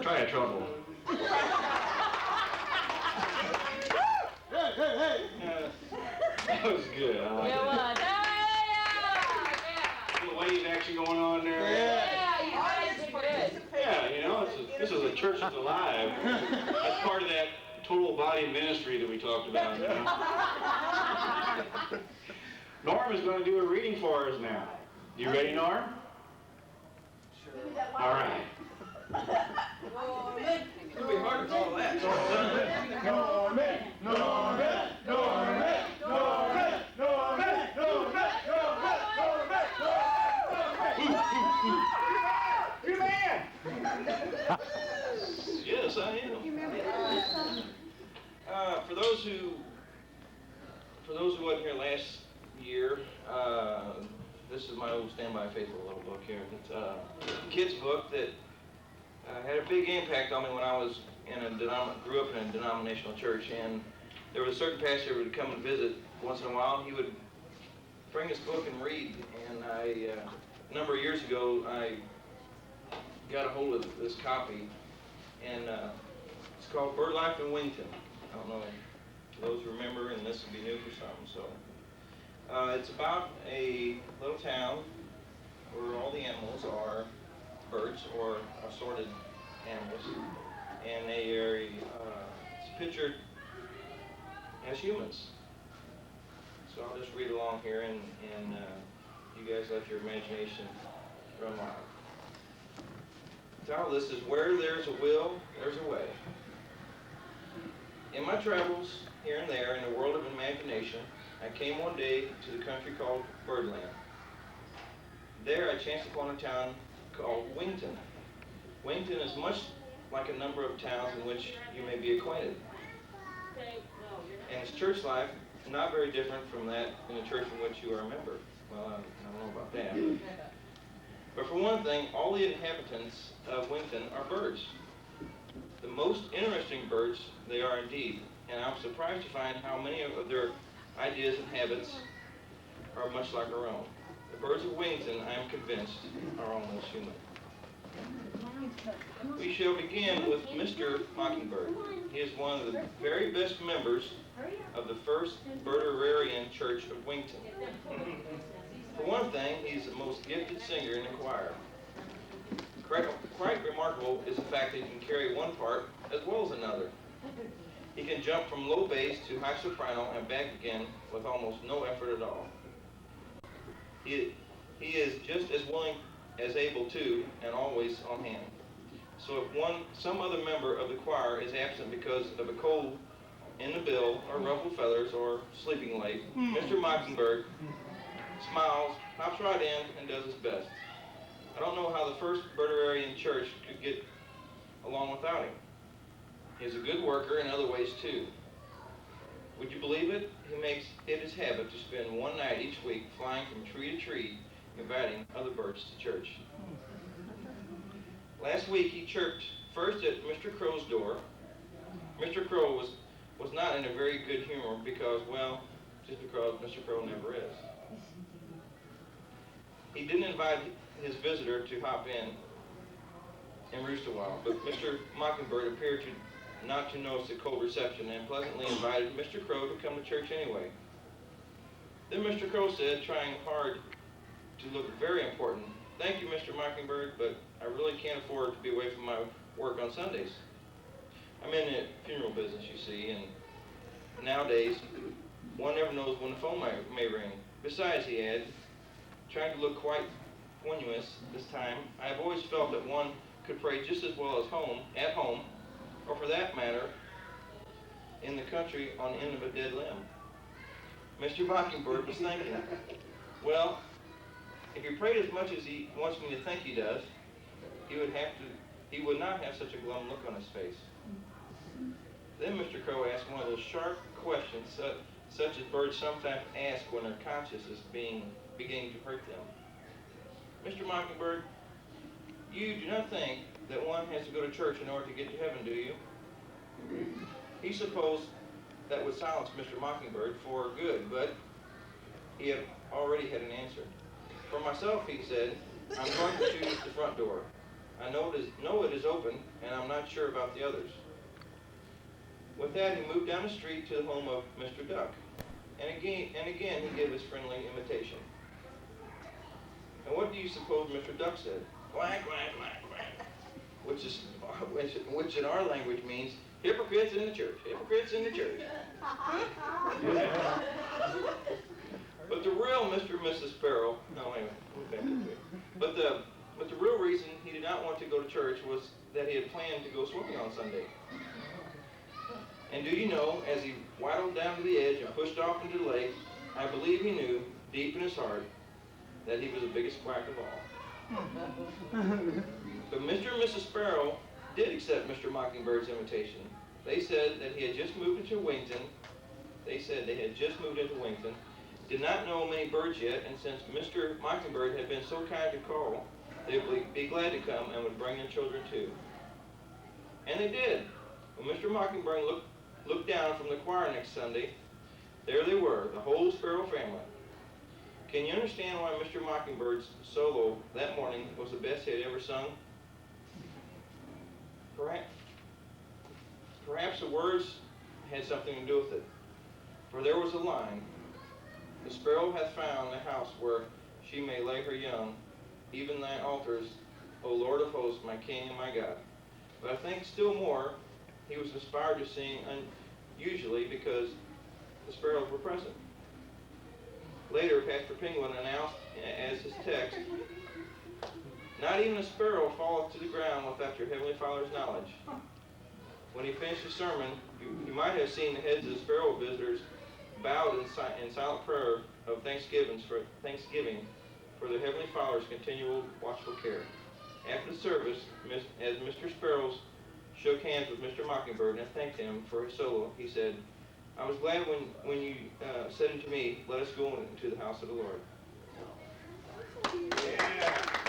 Try a trouble. Hey! That was good. I like it. The wave action going on there. Yeah, you guys did good. Yeah, you know, this is a church that's alive. That's part of that total body ministry that we talked about. You know? Norm is going to do a reading for us now. You ready, Norm? Sure. All right. It'll be hard to follow that. Norman, Norman, Norman, Norman, Norman, Norman, Norman, you man! Yes, I am. For those who wasn't here last year, this is my old Stand By Faithful little book here. It's a kid's book that had a big impact on me when I was grew up in a denominational church, and there was a certain pastor who would come and visit once in a while, and he would bring this book and read. And a number of years ago, I got a hold of this copy, and it's called Bird Life in Wington. I don't know if those remember, and this will be new for some. So it's about a little town where all the animals are birds or assorted animals, and they are it's pictured as humans. So I'll just read along here, and you guys let your imagination run wild. The title of this is Where There's a Will, There's a Way. In my travels here and there in a world of imagination, I came one day to the country called Birdland. There I chanced upon a town called Wington. Wington is much like a number of towns in which you may be acquainted. And its church life is not very different from that in the church in which you are a member. Well, I don't know about that. But for one thing, all the inhabitants of Wington are birds. The most interesting birds they are indeed, and I'm surprised to find how many of their ideas and habits are much like our own. The birds of Wington, I am convinced, are almost human. We shall begin with Mr. Mockingbird. He is one of the very best members of the First Birderian Church of Wington. For one thing, he's the most gifted singer in the choir. Quite remarkable is the fact that he can carry one part as well as another. He can jump from low bass to high soprano and back again with almost no effort at all. He is just as willing as able to, and always on hand. So if some other member of the choir is absent because of a cold in the bill, or ruffled feathers, or sleeping late, Mr. Mockingbird smiles, hops right in, and does his best. I don't know how the First Birderian Church could get along without him. He's a good worker in other ways too. Would you believe it? He makes it his habit to spend one night each week flying from tree to tree, inviting other birds to church. Last week he chirped first at Mr. Crow's door. Mr. Crow was not in a very good humor because, well, just because Mr. Crow never is. He didn't invite his visitor to hop in and roost a while, but Mr. Mockingbird appeared not to notice the cold reception and pleasantly invited Mr. Crow to come to church anyway. Then Mr. Crow said, trying hard to look very important, "Thank you, Mr. Mockingbird, but I really can't afford to be away from my work on Sundays. I'm in the funeral business, you see, and nowadays one never knows when the phone may ring. Besides," he added, trying to look quite poignant this time, "I have always felt that one could pray just as well at home, or for that matter, in the country on the end of a dead limb." Mr. Mockingbird was thinking, well, if he prayed as much as he wants me to think he does, he would not have such a glum look on his face. Then Mr. Crow asked one of those sharp questions such as birds sometimes ask when their conscience is beginning to hurt them. "Mr. Mockingbird, you do not think that one has to go to church in order to get to heaven, do you?" He supposed that would silence Mr. Mockingbird for good, but he had already had an answer. "For myself," he said, "I'm going to choose the front door. I know it is open, and I'm not sure about the others. With that, he moved down the street to the home of Mr. Duck, and again he gave his friendly invitation. And what do you suppose Mr. Duck said? Quack, quack, quack, quack. Which in our language means hypocrites in the church, hypocrites in the church. But the real Mr. and Mrs. Sparrow, no, wait a minute, but the real reason he did not want to go to church was that he had planned to go swimming on Sunday. And do you know, as he waddled down to the edge and pushed off into the lake, I believe he knew, deep in his heart, that he was the biggest quack of all. But Mr. and Mrs. Sparrow did accept Mr. Mockingbird's invitation. They said that he had just moved into Wington. Did not know many birds yet, and since Mr. Mockingbird had been so kind to call, they would be glad to come and would bring their children too. And they did. When Mr. Mockingbird looked down from the choir next Sunday, there they were, the whole Sparrow family. Can you understand why Mr. Mockingbird's solo that morning was the best he had ever sung? Perhaps the words had something to do with it. For there was a line, the sparrow hath found the house where she may lay her young, even thy altars, O Lord of hosts, my King and my God. But I think still more, he was inspired to sing unusually because the sparrows were present. Later, Pastor Penguin announced as his text, not even a sparrow falleth to the ground without your Heavenly Father's knowledge. When he finished his sermon, you might have seen the heads of the sparrow visitors bowed in silent prayer of thanksgiving for their Heavenly Father's continual watchful care. After the service, as Mr. Sparrows shook hands with Mr. Mockingbird and thanked him for his solo, he said, I was glad when you said unto me, let us go into the house of the Lord. Yeah.